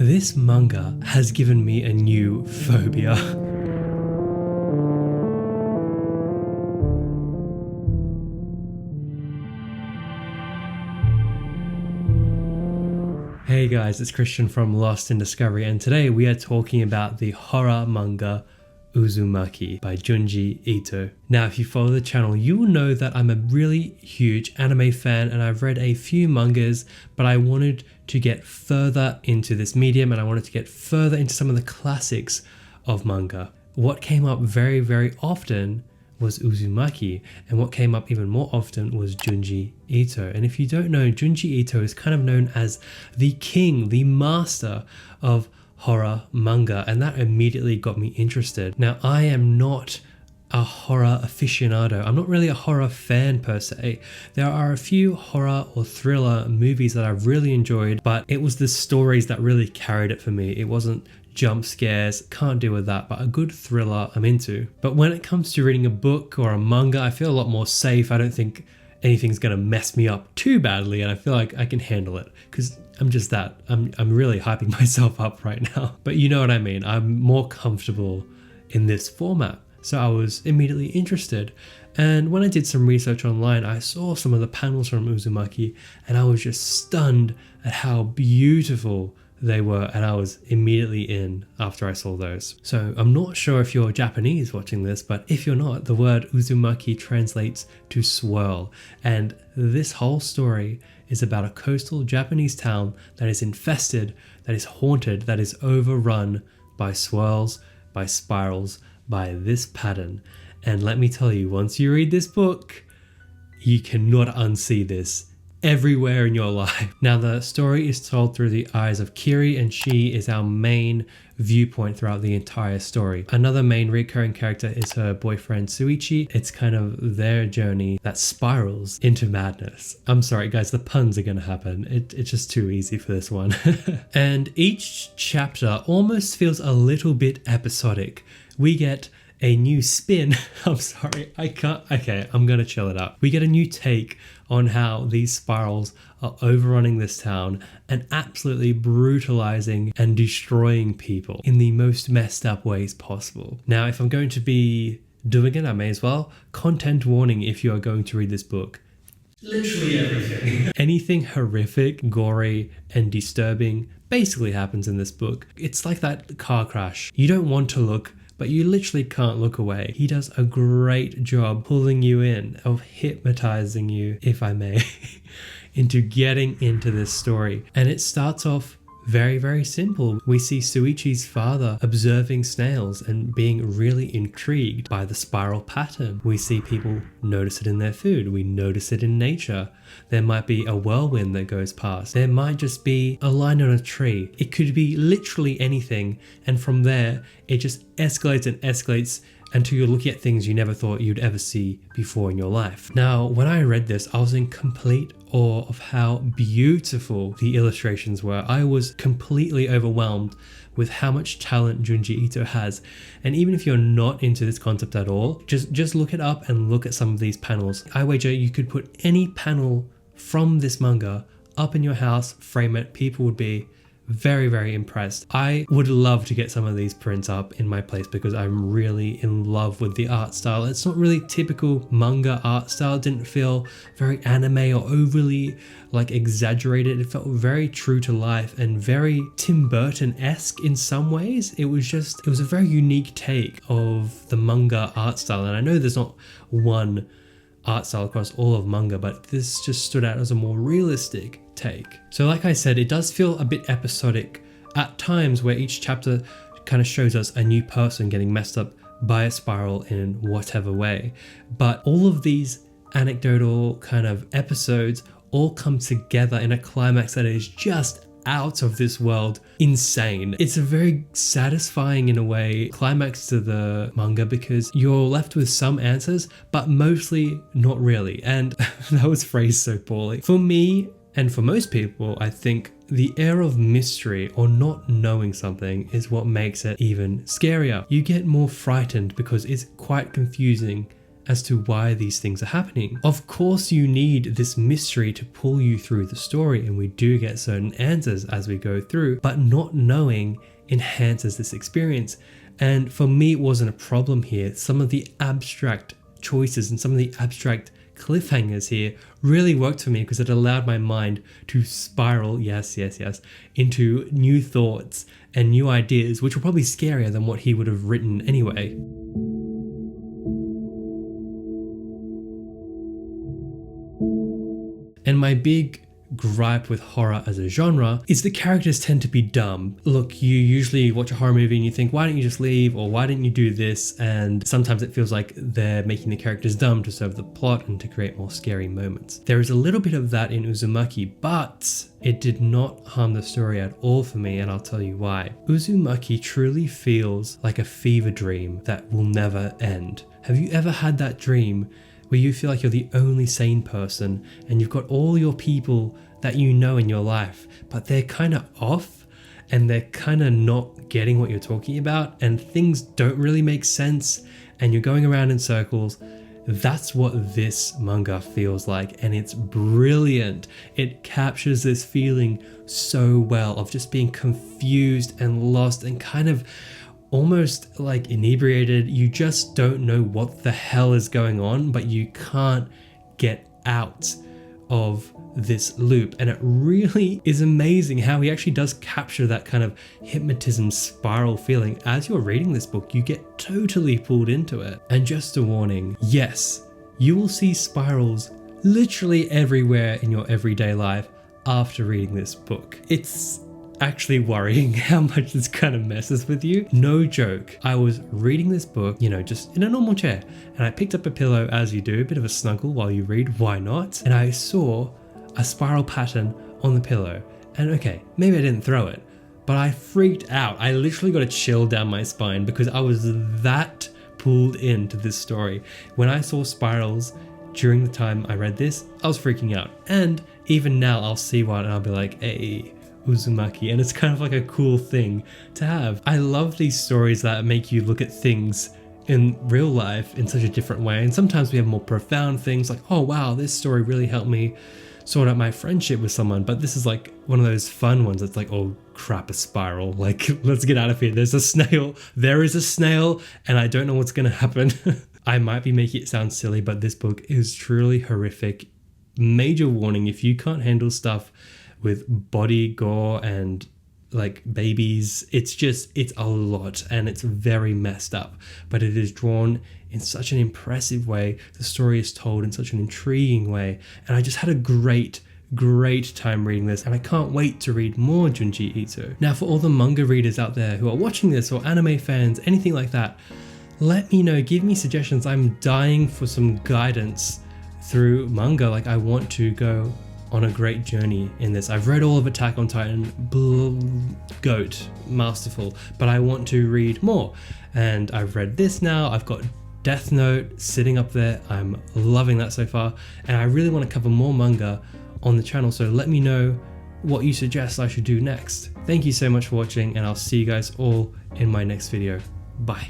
This manga has given me a new phobia. Hey guys, it's Christian from Lost in Discovery, and today we are talking about the horror manga Uzumaki by Junji Ito. Now, if you follow the channel, you will know that I'm a really huge anime fan and I've read a few mangas, but I wanted to get further into this medium and I wanted to get further into some of the classics of manga. What came up very, very often was Uzumaki, and what came up even more often was Junji Ito. And if you don't know, Junji Ito is kind of known as the king, the master of horror manga, and that immediately got me interested. Now, I am not a horror aficionado. I'm not really a horror fan per se. There are a few horror or thriller movies that I've really enjoyed, but it was the stories that really carried it for me. It wasn't jump scares, can't deal with that, but a good thriller I'm into. But when it comes to reading a book or a manga, I feel a lot more safe. I don't think anything's gonna mess me up too badly, and I feel like I can handle it because I'm just that. I'm really hyping myself up right now. But you know what I mean. I'm more comfortable in this format. So I was immediately interested. And when I did some research online, I saw some of the panels from Uzumaki and I was just stunned at how beautiful they were, and I was immediately in after I saw those. So I'm not sure if you're Japanese watching this, but if you're not, the word Uzumaki translates to swirl. And this whole story is about a coastal Japanese town that is infested, that is haunted, that is overrun by swirls, by spirals, by this pattern. And let me tell you, once you read this book, you cannot unsee this everywhere in your life. Now, the story is told through the eyes of Kiri, and she is our main viewpoint throughout the entire story. Another main recurring character is her boyfriend Suichi. It's kind of their journey that spirals into madness. I'm sorry guys, the puns are gonna happen. It's just too easy for this one. And each chapter almost feels a little bit episodic. We get a new spin. I'm sorry, I can't. Okay, I'm gonna chill it out. We get a new take on how these spirals are overrunning this town and absolutely brutalizing and destroying people in the most messed up ways possible. Now, if I'm going to be doing it, I may as well. Content warning if you are going to read this book. Literally everything. Anything horrific, gory, and disturbing basically happens in this book. It's like that car crash. You don't want to look, but you literally can't look away. He does a great job pulling you in, of hypnotizing you, if I may, into getting into this story. And it starts off very, very simple. We see Suichi's father observing snails and being really intrigued by the spiral pattern. We see people notice it in their food. We notice it in nature. There might be a whirlwind that goes past. There might just be a line on a tree. It could be literally anything. And from there, it just escalates and escalates until you're looking at things you never thought you'd ever see before in your life. Now, when I read this, I was in complete awe of how beautiful the illustrations were. I was completely overwhelmed with how much talent Junji Ito has. And even if you're not into this concept at all, just look it up and look at some of these panels. I wager you could put any panel from this manga up in your house, frame it, people would be very, very impressed. I would love to get some of these prints up in my place because I'm really in love with the art style. It's not really typical manga art style. It didn't feel very anime or overly like exaggerated. It felt very true to life and very Tim Burton-esque in some ways. It was a very unique take of the manga art style. And I know there's not one art style across all of manga, but this just stood out as a more realistic take. So like I said, it does feel a bit episodic at times where each chapter kind of shows us a new person getting messed up by a spiral in whatever way. But all of these anecdotal kind of episodes all come together in a climax that is just out of this world insane. It's a very satisfying in a way climax to the manga because you're left with some answers, but mostly not really. And that was phrased so poorly. For me, and for most people, I think the air of mystery or not knowing something is what makes it even scarier. You get more frightened because it's quite confusing as to why these things are happening. Of course, you need this mystery to pull you through the story, and we do get certain answers as we go through, but not knowing enhances this experience. And for me, it wasn't a problem here. Some of the abstract choices and some of the abstract cliffhangers here really worked for me because it allowed my mind to spiral, yes, into new thoughts and new ideas, which were probably scarier than what he would have written anyway. And my big gripe with horror as a genre is the characters tend to be dumb. Look, you usually watch a horror movie and you think, why don't you just leave, or why didn't you do this? And sometimes it feels like they're making the characters dumb to serve the plot and to create more scary moments. There is a little bit of that in Uzumaki, but it did not harm the story at all for me, and I'll tell you why. Uzumaki truly feels like a fever dream that will never end. Have you ever had that dream where you feel like you're the only sane person and you've got all your people that you know in your life, but they're kind of off and they're kind of not getting what you're talking about and things don't really make sense and you're going around in circles? That's what this manga feels like, and it's brilliant. It captures this feeling so well of just being confused and lost and kind of almost like inebriated. You just don't know what the hell is going on, but you can't get out of this loop. And it really is amazing how he actually does capture that kind of hypnotism spiral feeling. As you're reading this book, you get totally pulled into it. And just a warning, yes, you will see spirals literally everywhere in your everyday life after reading this book. It's actually worrying how much this kind of messes with you. No joke. I was reading this book, just in a normal chair, and I picked up a pillow, as you do, a bit of a snuggle while you read, why not? And I saw a spiral pattern on the pillow. And okay, maybe I didn't throw it, but I freaked out. I literally got a chill down my spine because I was that pulled into this story. When I saw spirals during the time I read this, I was freaking out. And even now I'll see one and I'll be like, hey, Uzumaki, and it's kind of like a cool thing to have. I love these stories that make you look at things in real life in such a different way, and sometimes we have more profound things like, oh wow, this story really helped me sort out my friendship with someone, but this is like one of those fun ones that's like, oh crap, a spiral, like let's get out of here, there's a snail, there is a snail, and I don't know what's gonna happen. I might be making it sound silly, but this book is truly horrific. Major warning, if you can't handle stuff with body gore and like babies, it's a lot and it's very messed up, but it is drawn in such an impressive way. The story is told in such an intriguing way, and I just had a great time reading this, and I can't wait to read more Junji Ito. Now, for all the manga readers out there who are watching this, or anime fans, anything like that, let me know, give me suggestions. I'm dying for some guidance through manga. Like, I want to go on a great journey in this. I've read all of Attack on Titan, GOAT, masterful, but I want to read more. And I've read this now, I've got Death Note sitting up there, I'm loving that so far, and I really want to cover more manga on the channel, so let me know what you suggest I should do next. Thank you so much for watching, and I'll see you guys all in my next video. Bye.